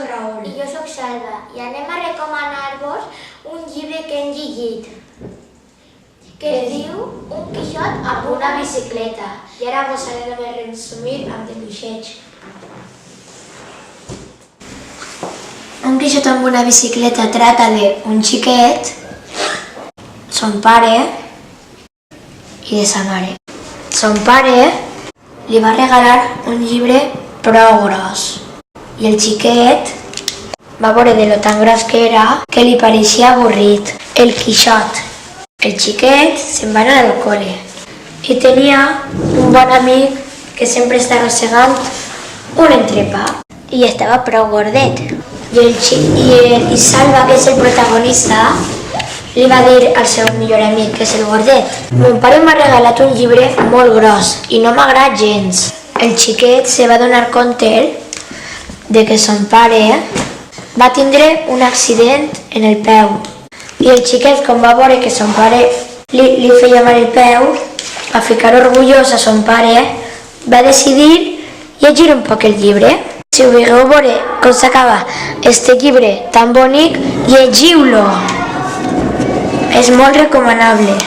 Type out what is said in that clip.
soc Raül. I jo soc Salva i anem a recomanar-vos un llibre que hem llegit que es diu Un Quixot amb una bicicleta. I ara vos he de resumir amb dibuixets. Un Quixot amb una bicicleta trata d'un xiquet, son pare i de sa mare. Son pare li va regalar un llibre prou gros i el xiquet va veure de lo tan gros que era que li pareixia avorrit. El Quixot. El xiquet se'n va anar al col·le i tenia un bon amic que sempre està arrossegant un entrepà i estava prou gordet. I Salva, que és el protagonista, li va dir al seu millor amic, que és el gordet: mon pare m'ha regalat un llibre molt gros i no m'agrada gens. El xiquet se va donar compte de que son pare va tindre un accident en el peu. I el xiquet, com va veure que son pare li feia mal el peu, a ficar orgullós a son pare, va decidir llegir un poc el llibre. Si voleu veure com s'acaba este llibre tan bonic, llegiu-lo. És molt recomanable.